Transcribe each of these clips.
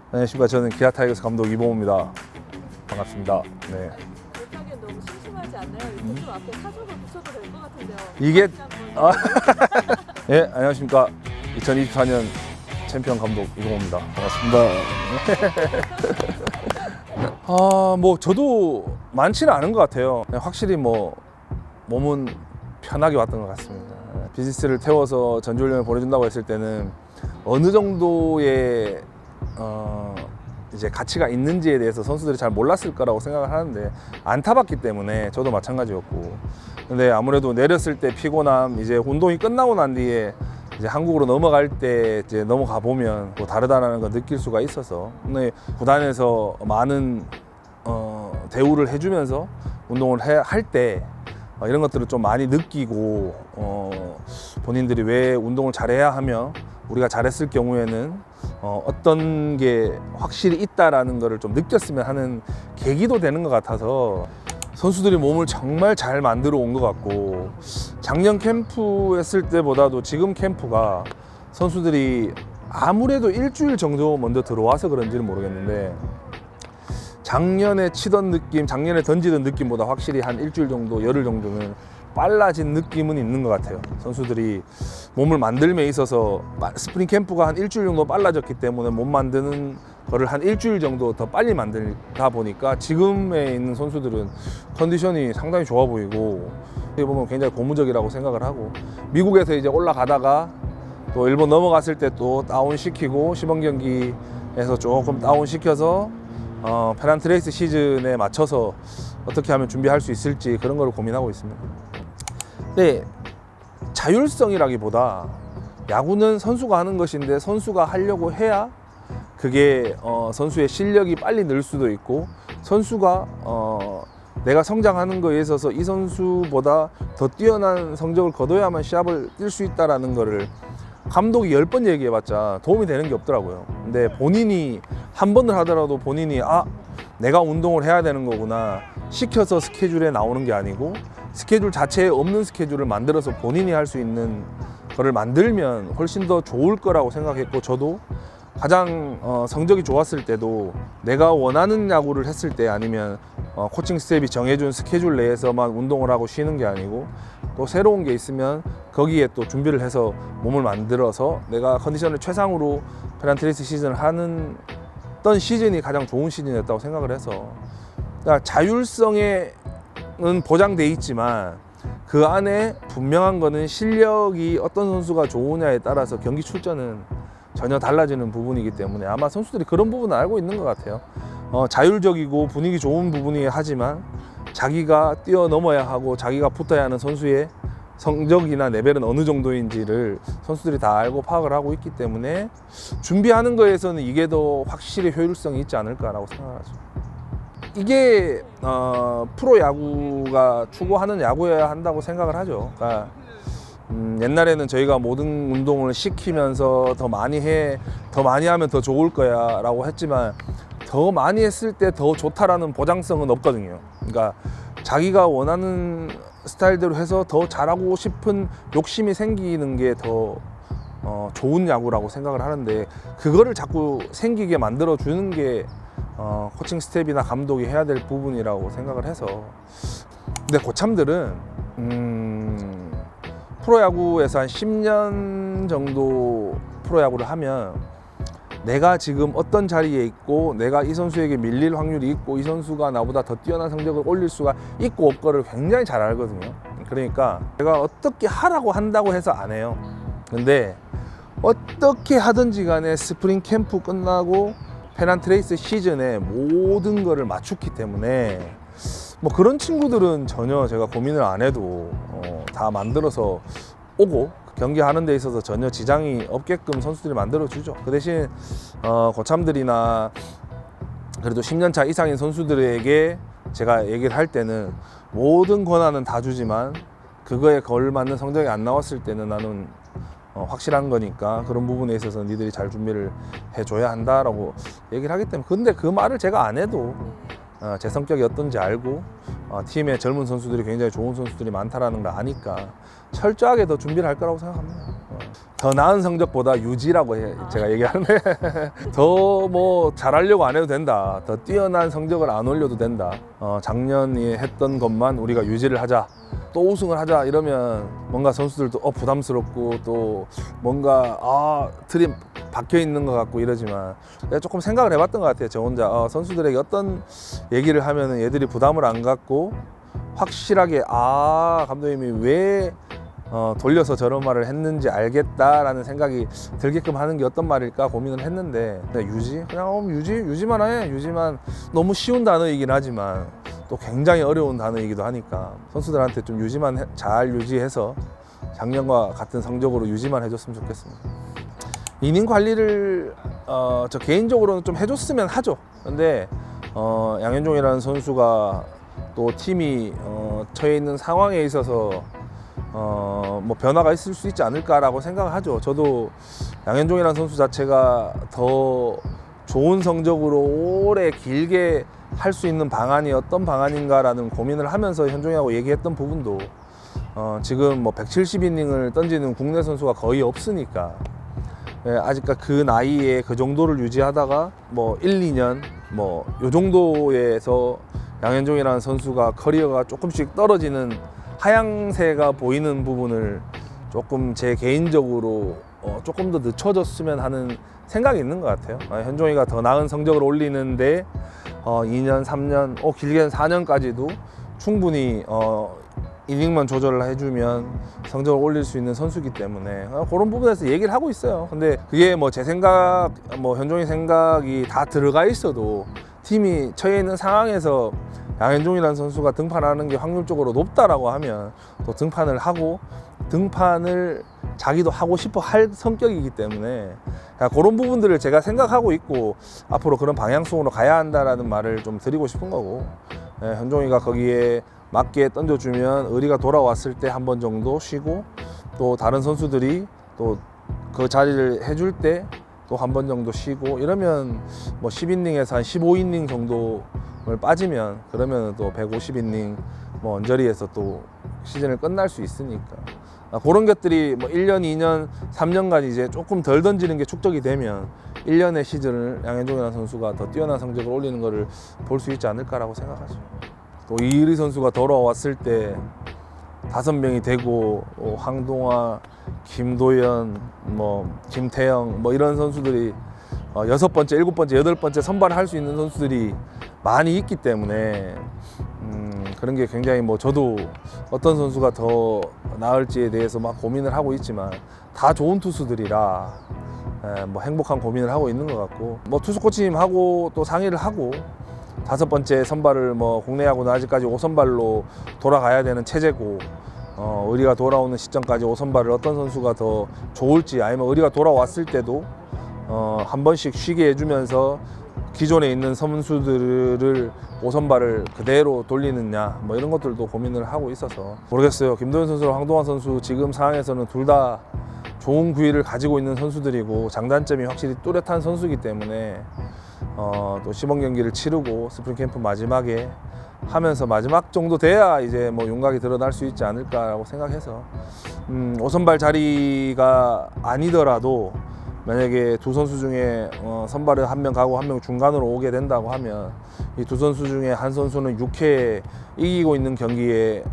안녕하십니까. 저는 기아 타이거스 감독 이봉호입니다. 반갑습니다. 네. 못하기엔 너무 심심하지 않나요? 이렇게 좀 앞에 사족을 붙여도 될 것 같은데요. 이게- 아... 네, 안녕하십니까. 2024년 챔피언 감독 이봉호입니다. 반갑습니다. 뭐 저도 많지는 않은 것 같아요. 확실히 뭐 몸은 편하게 왔던 것 같습니다. 비즈니스를 태워서 전지훈련을 보내준다고 했을 때는 어느 정도의 이제 가치가 있는지에 대해서 선수들이 잘 몰랐을 거라고 생각을 하는데 안 타봤기 때문에 저도 마찬가지였고, 근데 아무래도 내렸을 때 피곤함, 이제 운동이 끝나고 난 뒤에 이제 한국으로 넘어갈 때 이제 넘어가 보면 또 다르다는 걸 느낄 수가 있어서, 근데 구단에서 많은 대우를 해주면서 운동을 할 때 이런 것들을 좀 많이 느끼고, 본인들이 왜 운동을 잘해야 하며 우리가 잘했을 경우에는 어떤 게 확실히 있다라는 것을 좀 느꼈으면 하는 계기도 되는 것 같아서 선수들이 몸을 정말 잘 만들어 온 것 같고, 작년 캠프 했을 때보다도 지금 캠프가 선수들이 아무래도 일주일 정도 먼저 들어와서 그런지는 모르겠는데 작년에 치던 느낌, 작년에 던지던 느낌보다 확실히 한 일주일 정도, 열흘 정도는 빨라진 느낌은 있는 것 같아요. 선수들이 몸을 만들면 있어서 스프링 캠프가 한 일주일 정도 빨라졌기 때문에 몸 만드는 거를 한 일주일 정도 더 빨리 만들다 보니까 지금에 있는 선수들은 컨디션이 상당히 좋아 보이고, 어떻게 보면 굉장히 고무적이라고 생각을 하고, 미국에서 이제 올라가다가 또 일본 넘어갔을 때 또 다운시키고 시범 경기에서 조금 다운시켜서 페넌트레이스 시즌에 맞춰서 어떻게 하면 준비할 수 있을지 그런 걸 고민하고 있습니다. 근데 자율성이라기보다 야구는 선수가 하는 것인데 선수가 하려고 해야 그게 선수의 실력이 빨리 늘 수도 있고, 선수가 내가 성장하는 거에 있어서 이 선수보다 더 뛰어난 성적을 거둬야만 시합을 뛸 수 있다는 거를 감독이 10번 얘기해봤자 도움이 되는 게 없더라고요. 근데 본인이 한 번을 하더라도 본인이 내가 운동을 해야 되는 거구나, 시켜서 스케줄에 나오는 게 아니고 스케줄 자체에 없는 스케줄을 만들어서 본인이 할 수 있는 거를 만들면 훨씬 더 좋을 거라고 생각했고, 저도 가장 성적이 좋았을 때도 내가 원하는 야구를 했을 때, 아니면 코칭 스텝이 정해준 스케줄 내에서만 운동을 하고 쉬는 게 아니고 또 새로운 게 있으면 거기에 또 준비를 해서 몸을 만들어서 내가 컨디션을 최상으로 페넌트레이스 시즌을 하는 어떤 시즌이 가장 좋은 시즌이었다고 생각을 해서, 그러니까 자율성에는 보장돼 있지만 그 안에 분명한 거는 실력이 어떤 선수가 좋으냐에 따라서 경기 출전은 전혀 달라지는 부분이기 때문에 아마 선수들이 그런 부분은 알고 있는 것 같아요. 자율적이고 분위기 좋은 부분이 하지만 자기가 뛰어넘어야 하고 자기가 붙어야 하는 선수의 성적이나 레벨은 어느 정도인지를 선수들이 다 알고 파악을 하고 있기 때문에 준비하는 거에서는 이게 더 확실히 효율성이 있지 않을까라고 생각하죠. 이게 프로야구가 추구하는 야구여야 한다고 생각을 하죠. 그러니까 옛날에는 저희가 모든 운동을 시키면서 더 많이 하면 더 좋을 거야 라고 했지만, 더 많이 했을 때 더 좋다라는 보장성은 없거든요. 그러니까 자기가 원하는 스타일대로 해서 더 잘하고 싶은 욕심이 생기는 게 더 좋은 야구라고 생각을 하는데, 그거를 자꾸 생기게 만들어 주는 게 코칭 스텝이나 감독이 해야 될 부분이라고 생각을 해서. 근데 고참들은 프로야구에서 한 10년 정도 프로야구를 하면 내가 지금 어떤 자리에 있고 내가 이 선수에게 밀릴 확률이 있고 이 선수가 나보다 더 뛰어난 성적을 올릴 수가 있고 없고를 굉장히 잘 알거든요. 그러니까 내가 어떻게 하라고 한다고 해서 안 해요. 근데 어떻게 하든지 간에 스프링 캠프 끝나고 페넌트레이스 시즌에 모든 거를 맞추기 때문에 뭐 그런 친구들은 전혀 제가 고민을 안 해도 다 만들어서 오고 경기하는 데 있어서 전혀 지장이 없게끔 선수들이 만들어주죠. 그 대신 고참들이나 그래도 10년차 이상인 선수들에게 제가 얘기를 할 때는 모든 권한은 다 주지만 그거에 걸맞는 성적이 안 나왔을 때는 나는 확실한 거니까 그런 부분에 있어서 니들이 잘 준비를 해줘야 한다라고 얘기를 하기 때문에, 근데 그 말을 제가 안 해도 제 성격이 어떤지 알고 팀의 젊은 선수들이 굉장히 좋은 선수들이 많다라는 걸 아니까 철저하게 더 준비를 할 거라고 생각합니다. 더 나은 성적보다 유지라고 제가 얘기하는데 더 뭐 잘하려고 안 해도 된다. 더 뛰어난 성적을 안 올려도 된다. 작년에 했던 것만 우리가 유지를 하자. 또 우승을 하자 이러면 뭔가 선수들도 부담스럽고 또 뭔가 틀이 박혀 있는 것 같고 이러지만 내가 조금 생각을 해봤던 것 같아요. 저 혼자 선수들에게 어떤 얘기를 하면 얘들이 부담을 안 갖고 확실하게 감독님이 왜 돌려서 저런 말을 했는지 알겠다라는 생각이 들게끔 하는 게 어떤 말일까 고민을 했는데 그냥 유지만 해. 유지만 너무 쉬운 단어이긴 하지만 또 굉장히 어려운 단어이기도 하니까 선수들한테 좀 유지만 잘 유지해서 작년과 같은 성적으로 유지만 해줬으면 좋겠습니다. 이닝 관리를 저 개인적으로는 좀 해줬으면 하죠. 근데 양현종이라는 선수가 또 팀이 처해 있는 상황에 있어서 뭐 변화가 있을 수 있지 않을까라고 생각을 하죠. 저도 양현종이라는 선수 자체가 더 좋은 성적으로 오래 길게 할 수 있는 방안이 어떤 방안인가라는 고민을 하면서 현종이하고 얘기했던 부분도 지금 뭐 170이닝을 던지는 국내 선수가 거의 없으니까 아직까지 그 나이에 그 정도를 유지하다가 뭐 1, 2년 뭐 요 정도에서 양현종이라는 선수가 커리어가 조금씩 떨어지는 하향세가 보이는 부분을 조금 제 개인적으로 조금 더 늦춰졌으면 하는 생각이 있는 것 같아요. 현종이가 더 나은 성적을 올리는데 2년, 3년, 길게는 4년까지도 충분히 이닝만 조절을 해주면 성적을 올릴 수 있는 선수이기 때문에 그런 부분에서 얘기를 하고 있어요. 근데 그게 뭐 제 생각, 현종이 생각이 다 들어가 있어도 팀이 처해 있는 상황에서 양현종이라는 선수가 등판하는 게 확률적으로 높다라고 하면 또 등판을 하고 등판을 자기도 하고 싶어 할 성격이기 때문에 그런 부분들을 제가 생각하고 있고 앞으로 그런 방향성으로 가야 한다라는 말을 좀 드리고 싶은 거고 현종이가 거기에 맞게 던져주면 의리가 돌아왔을 때 한 번 정도 쉬고 또 다른 선수들이 또 그 자리를 해줄 때 또 한 번 정도 쉬고 이러면 뭐 10이닝에서 한 15이닝 정도를 빠지면 그러면 또 150이닝 뭐 언저리에서 또 시즌을 끝날 수 있으니까 그런 것들이 뭐 1년, 2년, 3년간 이제 조금 덜 던지는 게 축적이 되면 1년의 시즌을 양현종이라는 선수가 더 뛰어난 성적을 올리는 것을 볼 수 있지 않을까라고 생각하죠. 또 이의리 선수가 돌아왔을 때 5명이 되고 황동화, 김도현, 김태형 이런 선수들이 6번째, 7번째, 8번째 선발을 할 수 있는 선수들이 많이 있기 때문에 그런 게 굉장히 저도 어떤 선수가 더 나을지에 대해서 막 고민을 하고 있지만 다 좋은 투수들이라 행복한 고민을 하고 있는 것 같고 투수 코치님하고 또 상의를 하고 5번째 선발을 국내 야구는 아직까지 5선발로 돌아가야 되는 체제고 의리가 돌아오는 시점까지 5선발을 어떤 선수가 더 좋을지 아니면 의리가 돌아왔을 때도 한 번씩 쉬게 해주면서 기존에 있는 선수들을 5선발을 그대로 돌리느냐 이런 것들도 고민을 하고 있어서 모르겠어요. 김도현 선수랑 황동환 선수 지금 상황에서는 둘 다 좋은 구위를 가지고 있는 선수들이고 장단점이 확실히 뚜렷한 선수이기 때문에 또 시범 경기를 치르고 스프링 캠프 마지막에 하면서 마지막 정도 돼야 이제 윤곽이 드러날 수 있지 않을까라고 생각해서 5선발 자리가 아니더라도 만약에 두 선수 중에 선발을 한 명 가고 한 명 중간으로 오게 된다고 하면 이 두 선수 중에 한 선수는 6회 이기고 있는 경기에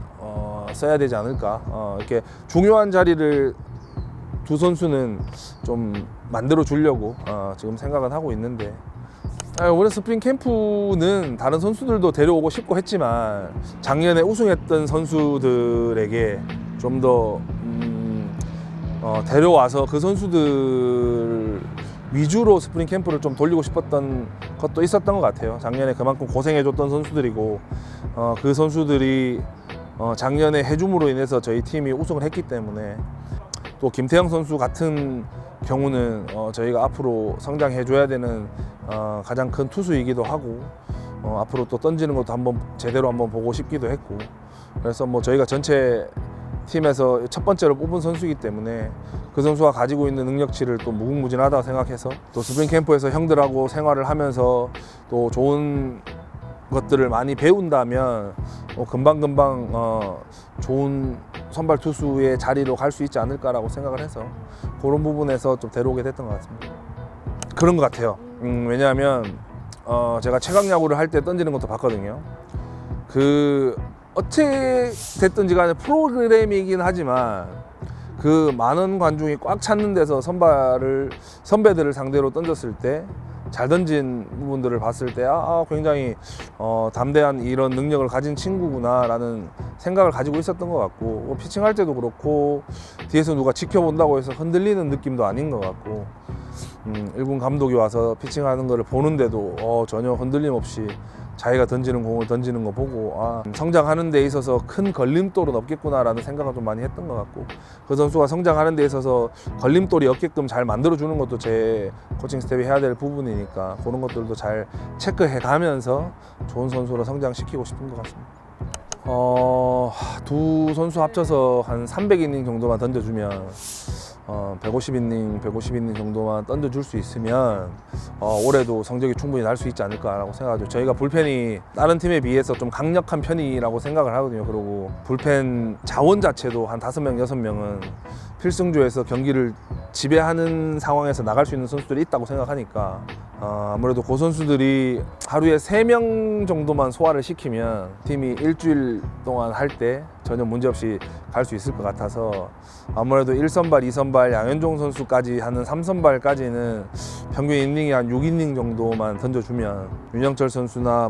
써야 되지 않을까. 이렇게 중요한 자리를 두 선수는 좀 만들어 주려고 지금 생각은 하고 있는데 올해 스프링 캠프는 다른 선수들도 데려오고 싶고 했지만 작년에 우승했던 선수들에게 좀 더 데려와서 그 선수들 위주로 스프링 캠프를 좀 돌리고 싶었던 것도 있었던 것 같아요. 작년에 그만큼 고생해줬던 선수들이고 그 선수들이 작년에 해줌으로 인해서 저희 팀이 우승을 했기 때문에 또 김태형 선수 같은 경우는 저희가 앞으로 성장해줘야 되는 가장 큰 투수이기도 하고 앞으로 또 던지는 것도 제대로 한번 보고 싶기도 했고 그래서 저희가 전체 팀에서 첫 번째로 뽑은 선수이기 때문에 그 선수가 가지고 있는 능력치를 또 무궁무진하다고 생각해서 또 스프링 캠프에서 형들하고 생활을 하면서 또 좋은 것들을 많이 배운다면 금방금방 좋은 선발 투수의 자리로 갈 수 있지 않을까라고 생각을 해서 그런 부분에서 좀 데려오게 됐던 것 같습니다. 그런 것 같아요. 왜냐하면 제가 최강 야구를 할 때 던지는 것도 봤거든요. 어떻게 됐든지 간에 프로그램이긴 하지만 그 많은 관중이 꽉 찼는 데서 선배들을 상대로 던졌을 때 잘 던진 부분들을 봤을 때 굉장히 담대한 이런 능력을 가진 친구구나라는 생각을 가지고 있었던 것 같고, 피칭할 때도 그렇고 뒤에서 누가 지켜본다고 해서 흔들리는 느낌도 아닌 것 같고, 1군 감독이 와서 피칭하는 거를 보는데도 전혀 흔들림 없이 자기가 던지는 공을 던지는 거 보고 성장하는 데 있어서 큰 걸림돌은 없겠구나라는 생각을 좀 많이 했던 것 같고, 그 선수가 성장하는 데 있어서 걸림돌이 없게끔 잘 만들어주는 것도 제 코칭 스텝이 해야 될 부분이니까 그런 것들도 잘 체크해 가면서 좋은 선수로 성장시키고 싶은 것 같습니다. 두 선수 합쳐서 한 300이닝 정도만 던져주면 150이닝 정도만 던져줄 수 있으면 올해도 성적이 충분히 날 수 있지 않을까라고 생각하죠. 저희가 불펜이 다른 팀에 비해서 좀 강력한 편이라고 생각을 하거든요. 그리고 불펜 자원 자체도 한 5명, 6명은 필승조에서 경기를 지배하는 상황에서 나갈 수 있는 선수들이 있다고 생각하니까 아무래도 그 선수들이 하루에 3명 정도만 소화를 시키면 팀이 일주일 동안 할 때 전혀 문제없이 갈 수 있을 것 같아서 아무래도 1선발, 2선발, 양현종 선수까지 하는 3선발까지는 평균 이닝이 한 6이닝 정도만 던져주면 윤영철 선수나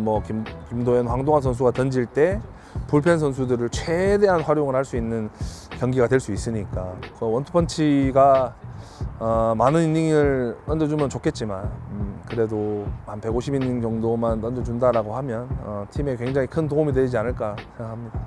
김도현, 황동환 선수가 던질 때 불펜 선수들을 최대한 활용을 할 수 있는 경기가 될 수 있으니까 그 원투펀치가 많은 이닝을 던져주면 좋겠지만 그래도 한 150이닝 정도만 던져준다라고 하면 팀에 굉장히 큰 도움이 되지 않을까 생각합니다.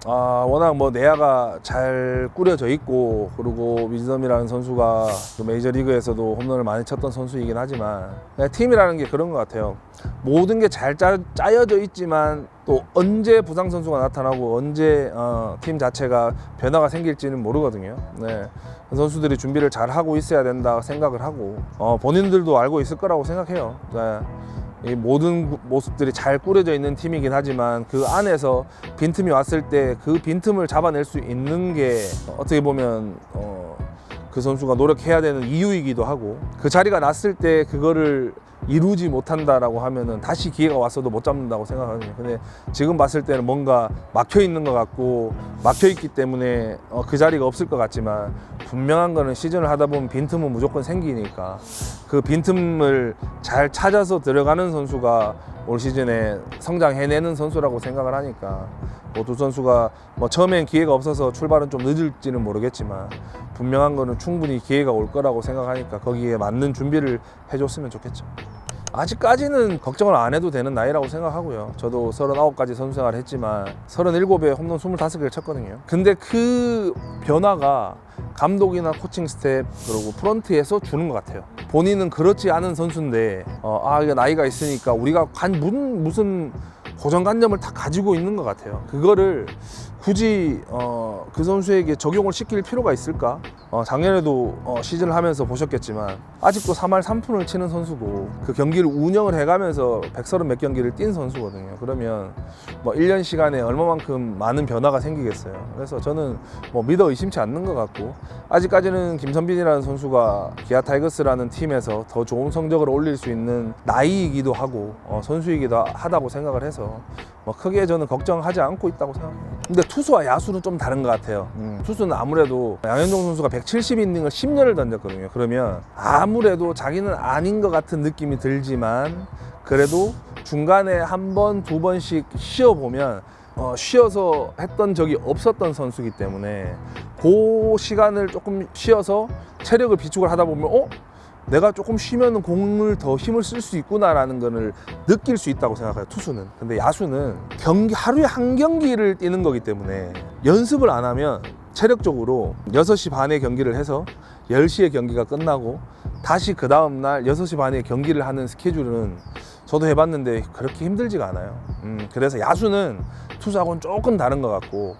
워낙 내야가 잘 꾸려져 있고, 그리고 위즈덤이라는 선수가 메이저리그에서도 홈런을 많이 쳤던 선수이긴 하지만 팀이라는 게 그런 것 같아요. 모든 게 잘 짜여져 있지만 또 언제 부상 선수가 나타나고 언제 팀 자체가 변화가 생길지는 모르거든요. 네. 선수들이 준비를 잘 하고 있어야 된다 생각을 하고 본인들도 알고 있을 거라고 생각해요. 네. 이 모든 모습들이 잘 꾸려져 있는 팀이긴 하지만 그 안에서 빈틈이 왔을 때 그 빈틈을 잡아낼 수 있는 게 어떻게 보면 그 선수가 노력해야 되는 이유이기도 하고, 그 자리가 났을 때 그거를 이루지 못한다라고 하면은 다시 기회가 왔어도 못 잡는다고 생각하거든요. 근데 지금 봤을 때는 뭔가 막혀 있는 것 같고, 막혀 있기 때문에 그 자리가 없을 것 같지만 분명한 거는 시즌을 하다 보면 빈틈은 무조건 생기니까 그 빈틈을 잘 찾아서 들어가는 선수가 올 시즌에 성장해내는 선수라고 생각을 하니까 두 선수가 처음엔 기회가 없어서 출발은 좀 늦을지는 모르겠지만 분명한 거는 충분히 기회가 올 거라고 생각하니까 거기에 맞는 준비를 해줬으면 좋겠죠. 아직까지는 걱정을 안 해도 되는 나이라고 생각하고요. 저도 39까지 선수 생활을 했지만 37에 홈런 25개를 쳤거든요. 근데 그 변화가 감독이나 코칭 스텝 그리고 프런트에서 주는 것 같아요. 본인은 그렇지 않은 선수인데 이게 나이가 있으니까 우리가 무슨 고정관념을 다 가지고 있는 것 같아요. 그거를 굳이 그 선수에게 적용을 시킬 필요가 있을까? 작년에도 시즌을 하면서 보셨겠지만 아직도 3할 3푼을 치는 선수고 그 경기를 운영을 해가면서 130 몇 경기를 뛴 선수거든요. 그러면 1년 시간에 얼마만큼 많은 변화가 생기겠어요. 그래서 저는 믿어 의심치 않는 것 같고, 아직까지는 김선빈이라는 선수가 기아 타이거스라는 팀에서 더 좋은 성적을 올릴 수 있는 나이이기도 하고 선수이기도 하다고 생각을 해서 크게 저는 걱정하지 않고 있다고 생각해요. 근데 투수와 야수는 좀 다른 것 같아요. 투수는 아무래도 양현종 선수가 170이닝을 10년을 던졌거든요. 그러면 아무래도 자기는 아닌 것 같은 느낌이 들지만 그래도 중간에 한 번, 두 번씩 쉬어보면 쉬어서 했던 적이 없었던 선수이기 때문에 그 시간을 조금 쉬어서 체력을 비축을 하다 보면 내가 조금 쉬면 공을 더 힘을 쓸 수 있구나라는 거를 느낄 수 있다고 생각해요, 투수는. 근데 야수는 하루에 한 경기를 뛰는 거기 때문에 연습을 안 하면 체력적으로 6시 반에 경기를 해서 10시에 경기가 끝나고 다시 그 다음날 6시 반에 경기를 하는 스케줄은 저도 해봤는데 그렇게 힘들지가 않아요. 그래서 야수는 투수하고는 조금 다른 것 같고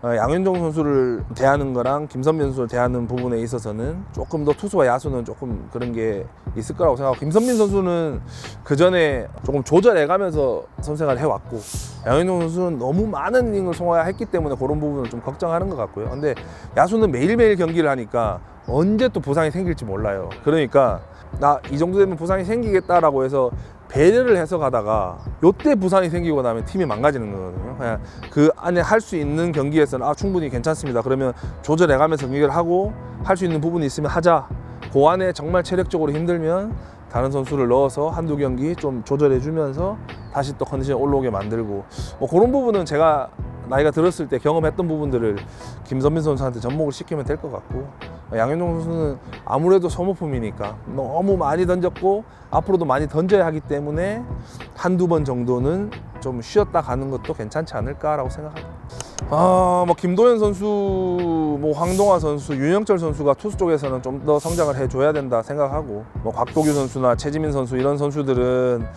양현종 선수를 대하는 거랑 김선민 선수를 대하는 부분에 있어서는 조금 더 투수와 야수는 조금 그런 게 있을 거라고 생각하고, 김선민 선수는 그 전에 조금 조절해가면서 선생활을 해왔고, 양현종 선수는 너무 많은 이닝을 소화했기 때문에 그런 부분을 좀 걱정하는 것 같고요. 근데 야수는 매일매일 경기를 하니까 언제 또 부상이 생길지 몰라요. 그러니까 나 이 정도 되면 부상이 생기겠다라고 해서 배려를 해서 가다가 요때 부상이 생기고 나면 팀이 망가지는 거거든요. 그냥 그 안에 할 수 있는 경기에서는 충분히 괜찮습니다. 그러면 조절해가면서 경기를 하고 할 수 있는 부분이 있으면 하자. 그 안에 정말 체력적으로 힘들면 다른 선수를 넣어서 한두 경기 좀 조절해주면서 다시 또 컨디션 올라오게 만들고, 뭐 그런 부분은 제가 나이가 들었을 때 경험했던 부분들을 김선민 선수한테 접목을 시키면 될 것 같고, 양현종 선수는 아무래도 소모품이니까 너무 많이 던졌고 앞으로도 많이 던져야 하기 때문에 한두 번 정도는 좀 쉬었다 가는 것도 괜찮지 않을까라고 생각합니다. 뭐 김도현 선수, 뭐 황동화 선수, 윤영철 선수가 투수 쪽에서는 좀 더 성장을 해줘야 된다 생각하고, 뭐 곽도규 선수나 최지민 선수 이런 선수들은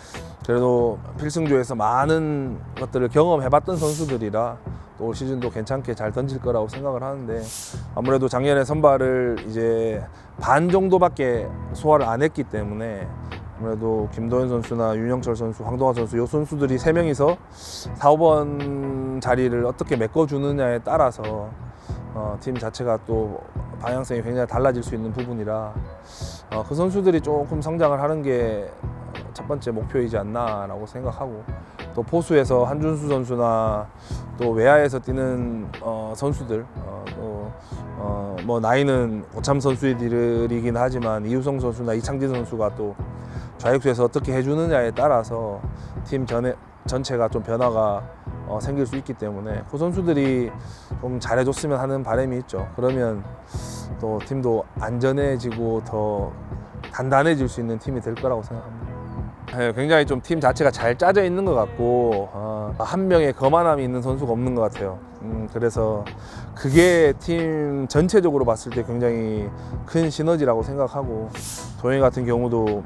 그래도 필승조에서 많은 것들을 경험해봤던 선수들이라 또 올 시즌도 괜찮게 잘 던질 거라고 생각을 하는데, 아무래도 작년에 선발을 이제 반 정도밖에 소화를 안 했기 때문에 아무래도 김도현 선수나 윤영철 선수, 황동화 선수 이 선수들이 세 명이서 4, 5번 자리를 어떻게 메꿔주느냐에 따라서 팀 자체가 또 방향성이 굉장히 달라질 수 있는 부분이라 그 선수들이 조금 성장을 하는 게 첫 번째 목표이지 않나라고 생각하고, 또 포수에서 한준수 선수나 또 외야에서 뛰는 선수들, 뭐 나이는 고참 선수들이긴 하지만 이우성 선수나 이창진 선수가 또 좌익수에서 어떻게 해주느냐에 따라서 팀 전체가 좀 변화가 생길 수 있기 때문에 그 선수들이 좀 잘해줬으면 하는 바람이 있죠. 그러면 또 팀도 안전해지고 더 단단해질 수 있는 팀이 될 거라고 생각합니다. 네, 굉장히 좀 팀 자체가 잘 짜져 있는 것 같고 한 명의 거만함이 있는 선수가 없는 것 같아요. 그래서 그게 팀 전체적으로 봤을 때 굉장히 큰 시너지라고 생각하고, 도영이 같은 경우도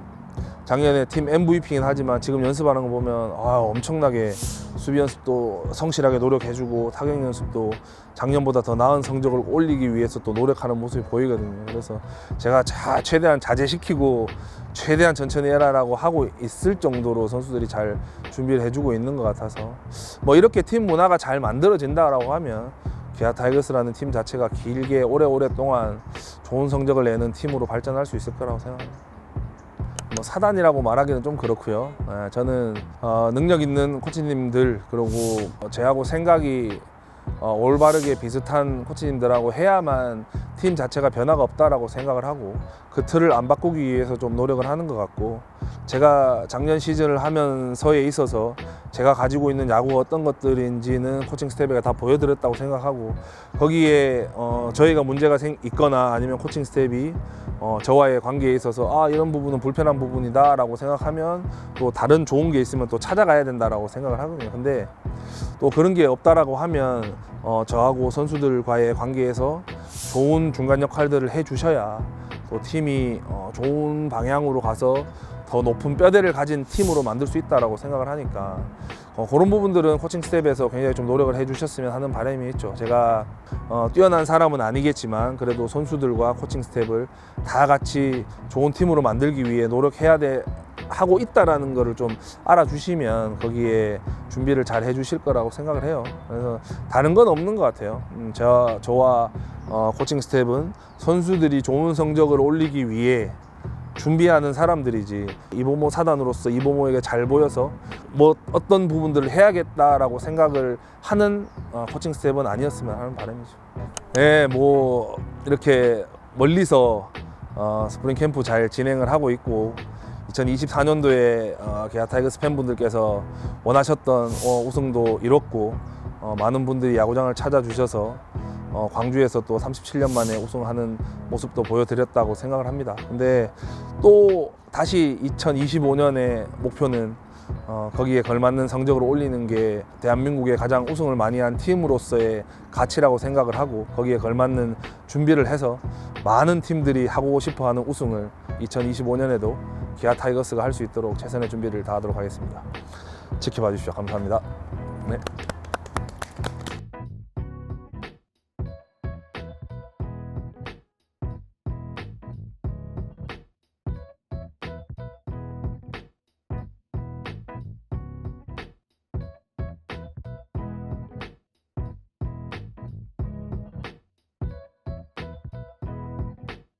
작년에 팀 MVP이긴 하지만 지금 연습하는 거 보면 엄청나게 수비 연습도 성실하게 노력해주고 타격 연습도 작년보다 더 나은 성적을 올리기 위해서 또 노력하는 모습이 보이거든요. 그래서 제가 최대한 자제시키고 최대한 천천히 해라라고 하고 있을 정도로 선수들이 잘 준비를 해주고 있는 것 같아서, 뭐 이렇게 팀 문화가 잘 만들어진다라고 하면 기아 타이거스라는 팀 자체가 길게 오랫동안 좋은 성적을 내는 팀으로 발전할 수 있을 거라고 생각합니다. 뭐 사단이라고 말하기는 좀 그렇고요. 저는 능력 있는 코치님들, 그리고 저하고 생각이 올바르게 비슷한 코치님들하고 해야만 팀 자체가 변화가 없다라고 생각을 하고, 그 틀을 안 바꾸기 위해서 좀 노력을 하는 것 같고, 제가 작년 시즌을 하면서에 있어서 제가 가지고 있는 야구가 어떤 것들인지는 코칭 스태프가 다 보여드렸다고 생각하고, 거기에 저희가 문제가 있거나 아니면 코칭 스태프이 저와의 관계에 있어서 이런 부분은 불편한 부분이다 라고 생각하면 또 다른 좋은 게 있으면 또 찾아가야 된다라고 생각을 하거든요. 근데 또 그런 게 없다라고 하면 저하고 선수들과의 관계에서 좋은 중간 역할들을 해주셔야 또 팀이 좋은 방향으로 가서 더 높은 뼈대를 가진 팀으로 만들 수 있다라고 생각을 하니까 그런 부분들은 코칭 스텝에서 굉장히 좀 노력을 해주셨으면 하는 바람이 있죠. 제가 뛰어난 사람은 아니겠지만 그래도 선수들과 코칭 스텝을 다 같이 좋은 팀으로 만들기 위해 노력해야 하고 있다라는 거를 좀 알아주시면 거기에 준비를 잘 해주실 거라고 생각을 해요. 그래서 다른 건 없는 것 같아요. 저와 코칭 스텝은 선수들이 좋은 성적을 올리기 위해 준비하는 사람들이지, 이보모 사단으로서 이보모에게 잘 보여서 뭐 어떤 부분들을 해야겠다라고 생각을 하는 코칭 스텝은 아니었으면 하는 바람이죠. 네, 뭐 이렇게 멀리서 스프링 캠프 잘 진행을 하고 있고, 2024년도에 기아 타이거스 팬분들께서 원하셨던 우승도 이뤘고, 많은 분들이 야구장을 찾아주셔서 광주에서 또 37년 만에 우승하는 모습도 보여드렸다고 생각을 합니다. 근데 또 다시 2025년의 목표는 거기에 걸맞는 성적을 올리는 게 대한민국의 가장 우승을 많이 한 팀으로서의 가치라고 생각을 하고, 거기에 걸맞는 준비를 해서 많은 팀들이 하고 싶어하는 우승을 2025년에도 기아 타이거스가 할 수 있도록 최선의 준비를 다하도록 하겠습니다. 지켜봐 주십시오. 감사합니다. 네.